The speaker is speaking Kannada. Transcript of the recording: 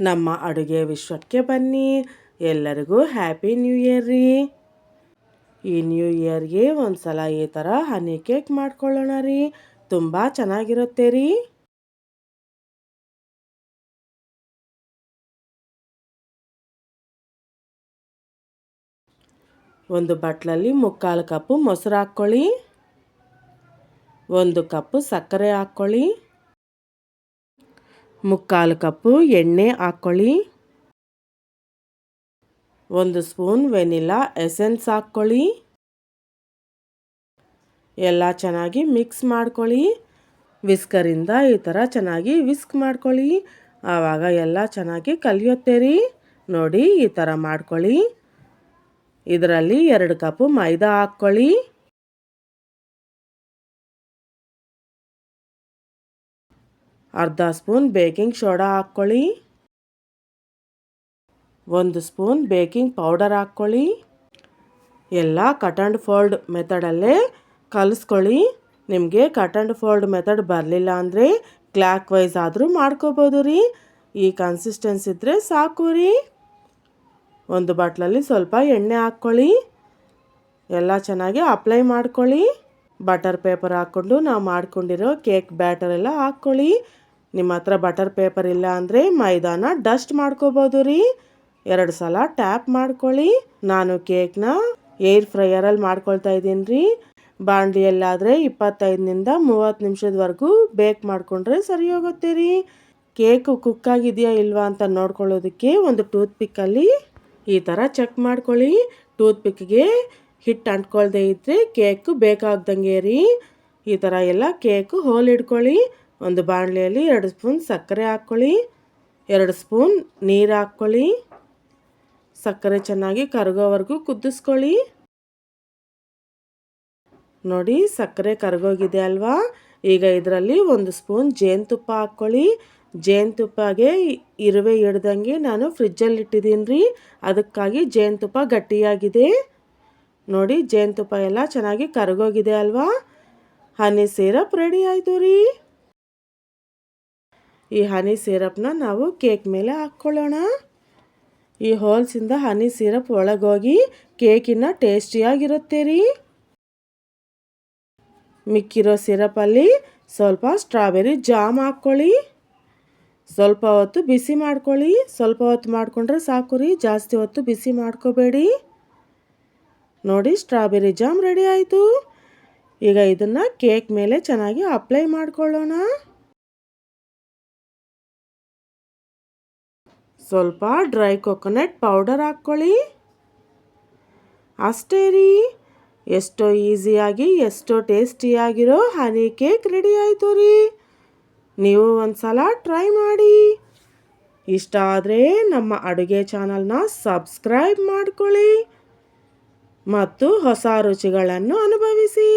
ನಮ್ಮ ಅಡುಗೆ ವಿಶ್ವಕ್ಕೆ ಬನ್ನಿ. ಎಲ್ಲರಿಗೂ ಹ್ಯಾಪಿ ನ್ಯೂ ಇಯರ್ ರೀ. ಈ ನ್ಯೂ ಇಯರ್ಗೆ ಒಂದ್ಸಲ ಈ ಥರ ಹನಿ ಕೇಕ್ ಮಾಡ್ಕೊಳ್ಳೋಣ ರೀ. ತುಂಬ ಚೆನ್ನಾಗಿರುತ್ತೆ ರೀ. ಒಂದು ಬಟ್ಲಲ್ಲಿ 3/4 ಕಪ್ಪು ಮೊಸರು ಹಾಕ್ಕೊಳ್ಳಿ. 1 ಕಪ್ಪು ಸಕ್ಕರೆ ಹಾಕ್ಕೊಳ್ಳಿ. 3/4 ಕಪ್ಪು ಎಣ್ಣೆ ಹಾಕ್ಕೊಳ್ಳಿ. 1 ಸ್ಪೂನ್ ವೆನಿಲಾ ಎಸೆನ್ಸ್ ಹಾಕ್ಕೊಳ್ಳಿ. ಎಲ್ಲ ಚೆನ್ನಾಗಿ ಮಿಕ್ಸ್ ಮಾಡ್ಕೊಳ್ಳಿ. ವಿಸ್ಕರಿಂದ ಈ ಥರ ಚೆನ್ನಾಗಿ ವಿಸ್ಕ್ ಮಾಡ್ಕೊಳ್ಳಿ. ಆವಾಗ ಎಲ್ಲ ಚೆನ್ನಾಗಿ ಕಲಿಯುತ್ತೆ ರೀ. ನೋಡಿ ಈ ಥರ ಮಾಡ್ಕೊಳ್ಳಿ. ಇದರಲ್ಲಿ 2 ಕಪ್ಪು ಮೈದಾ ಹಾಕ್ಕೊಳ್ಳಿ. ಅರ್ಧ ಸ್ಪೂನ್ ಬೇಕಿಂಗ್ ಸೋಡಾ ಹಾಕ್ಕೊಳ್ಳಿ. 1 ಸ್ಪೂನ್ ಬೇಕಿಂಗ್ ಪೌಡರ್ ಹಾಕ್ಕೊಳ್ಳಿ. ಎಲ್ಲ ಕಟ್ ಆ್ಯಂಡ್ ಫೋಲ್ಡ್ ಮೆಥಡಲ್ಲೇ ಕಲಿಸ್ಕೊಳ್ಳಿ. ನಿಮಗೆ ಕಟ್ ಆ್ಯಂಡ್ ಫೋಲ್ಡ್ ಮೆಥಡ್ ಬರಲಿಲ್ಲ ಅಂದರೆ ಕ್ಲಾಕ್ ವೈಸ್ ಆದರೂ ಮಾಡ್ಕೋಬೋದು ರೀ. ಈ ಕನ್ಸಿಸ್ಟೆನ್ಸಿ ಇದ್ದರೆ ಸಾಕು ರೀ. ಒಂದು ಬಟ್ಲಲ್ಲಿ ಸ್ವಲ್ಪ ಎಣ್ಣೆ ಹಾಕ್ಕೊಳ್ಳಿ. ಎಲ್ಲ ಚೆನ್ನಾಗಿ ಅಪ್ಲೈ ಮಾಡ್ಕೊಳ್ಳಿ. ಬಟರ್ ಪೇಪರ್ ಹಾಕ್ಕೊಂಡು ನಾವು ಮಾಡ್ಕೊಂಡಿರೋ ಕೇಕ್ ಬ್ಯಾಟರ್ ಎಲ್ಲ ಹಾಕ್ಕೊಳ್ಳಿ. ನಿಮ್ಮ ಹತ್ರ ಬಟರ್ ಪೇಪರ್ ಇಲ್ಲ ಅಂದರೆ ಮೈದಾನ ಡಸ್ಟ್ ಮಾಡ್ಕೋಬೋದು ರೀ. 2 ಸಲ ಟ್ಯಾಪ್ ಮಾಡ್ಕೊಳ್ಳಿ. ನಾನು ಕೇಕ್ನ ಏರ್ ಫ್ರೈಯರಲ್ಲಿ ಮಾಡ್ಕೊಳ್ತಾ ಇದ್ದೀನಿ ರೀ. ಬಾಣಲಿಯಲ್ಲಾದರೆ 25ನಿಂದ 30 ನಿಮಿಷದವರೆಗೂ ಬೇಕ್ ಮಾಡಿಕೊಂಡ್ರೆ ಸರಿ ಹೋಗುತ್ತೆ ರೀ. ಕೇಕು ಕುಕ್ ಆಗಿದೆಯಾ ಇಲ್ವಾ ಅಂತ ನೋಡ್ಕೊಳ್ಳೋದಕ್ಕೆ ಒಂದು ಟೂತ್ ಪಿಕ್ಕಲ್ಲಿ ಈ ಥರ ಚೆಕ್ ಮಾಡ್ಕೊಳ್ಳಿ. ಟೂತ್ ಪಿಕ್ಗೆ ಹಿಟ್ಟು ಅಂಟ್ಕೊಳ್ದೇ ಇದ್ದರೆ ಕೇಕು ಬೇಕಾಗ್ದಂಗೆ ರೀ. ಈ ಥರ ಎಲ್ಲ ಕೇಕು ಹೋಲ್ ಇಡ್ಕೊಳ್ಳಿ. ಒಂದು ಬಾಣಲೆಯಲ್ಲಿ 2 ಸ್ಪೂನ್ ಸಕ್ಕರೆ ಹಾಕ್ಕೊಳ್ಳಿ. 2 ಸ್ಪೂನ್ ನೀರು ಹಾಕ್ಕೊಳ್ಳಿ. ಸಕ್ಕರೆ ಚೆನ್ನಾಗಿ ಕರಗೋವರೆಗೂ ಕುದಿಸ್ಕೊಳ್ಳಿ. ನೋಡಿ ಸಕ್ಕರೆ ಕರಗೋಗಿದೆ ಅಲ್ವಾ. ಈಗ ಇದರಲ್ಲಿ 1 ಸ್ಪೂನ್ ಜೇನುತುಪ್ಪ ಹಾಕ್ಕೊಳ್ಳಿ. ಜೇನುತುಪ್ಪಗೆ ಇರುವೆ ಹಿಡ್ದಂಗೆ ನಾನು ಫ್ರಿಜ್ಜಲ್ಲಿ ಇಟ್ಟಿದ್ದೀನಿ ರೀ. ಅದಕ್ಕಾಗಿ ಜೇನುತುಪ್ಪ ಗಟ್ಟಿಯಾಗಿದೆ. ನೋಡಿ ಜೇನುತುಪ್ಪ ಎಲ್ಲ ಚೆನ್ನಾಗಿ ಕರಗೋಗಿದೆ ಅಲ್ವಾ. ಹನಿ ಸಿರಪ್ ರೆಡಿ ಆಯಿತು ರೀ. ಈ ಹನಿ ಸಿರಪ್ನ ನಾವು ಕೇಕ್ ಮೇಲೆ ಹಾಕ್ಕೊಳ್ಳೋಣ. ಈ ಹೋಲ್ಸಿಂದ ಹನಿ ಸಿರಪ್ ಒಳಗೋಗಿ ಕೇಕಿನ ಟೇಸ್ಟಿಯಾಗಿರುತ್ತೆ ರೀ. ಮಿಕ್ಕಿರೋ ಸಿರಪಲ್ಲಿ ಸ್ವಲ್ಪ ಸ್ಟ್ರಾಬೆರಿ ಜಾಮ್ ಹಾಕ್ಕೊಳ್ಳಿ. ಸ್ವಲ್ಪ ಹೊತ್ತು ಬಿಸಿ ಮಾಡ್ಕೊಳ್ಳಿ. ಸ್ವಲ್ಪ ಹೊತ್ತು ಮಾಡಿಕೊಂಡ್ರೆ ಸಾಕು ರೀ, ಜಾಸ್ತಿ ಹೊತ್ತು ಬಿಸಿ ಮಾಡ್ಕೋಬೇಡಿ. ನೋಡಿ ಸ್ಟ್ರಾಬೆರಿ ಜಾಮ್ ರೆಡಿ ಆಯಿತು. ಈಗ ಇದನ್ನು ಕೇಕ್ ಮೇಲೆ ಚೆನ್ನಾಗಿ ಅಪ್ಲೈ ಮಾಡ್ಕೊಳ್ಳೋಣ. ಸ್ವಲ್ಪ ಡ್ರೈ ಕೊಕೊನಟ್ ಪೌಡರ್ ಹಾಕ್ಕೊಳ್ಳಿ. ಅಷ್ಟೇ ರೀ. ಎಷ್ಟೋ ಈಸಿಯಾಗಿ ಎಷ್ಟೋ ಟೇಸ್ಟಿಯಾಗಿರೋ ಹನಿ ಕೇಕ್ ರೆಡಿ ಆಯಿತು ರೀ. ನೀವು ಒಂದ್ಸಲ ಟ್ರೈ ಮಾಡಿ. ಇಷ್ಟ ಆದರೆ ನಮ್ಮ ಅಡುಗೆ ಚಾನಲ್ನ ಸಬ್ಸ್ಕ್ರೈಬ್ ಮಾಡ್ಕೊಳ್ಳಿ ಮತ್ತು ಹೊಸ ರುಚಿಗಳನ್ನು ಅನುಭವಿಸಿ.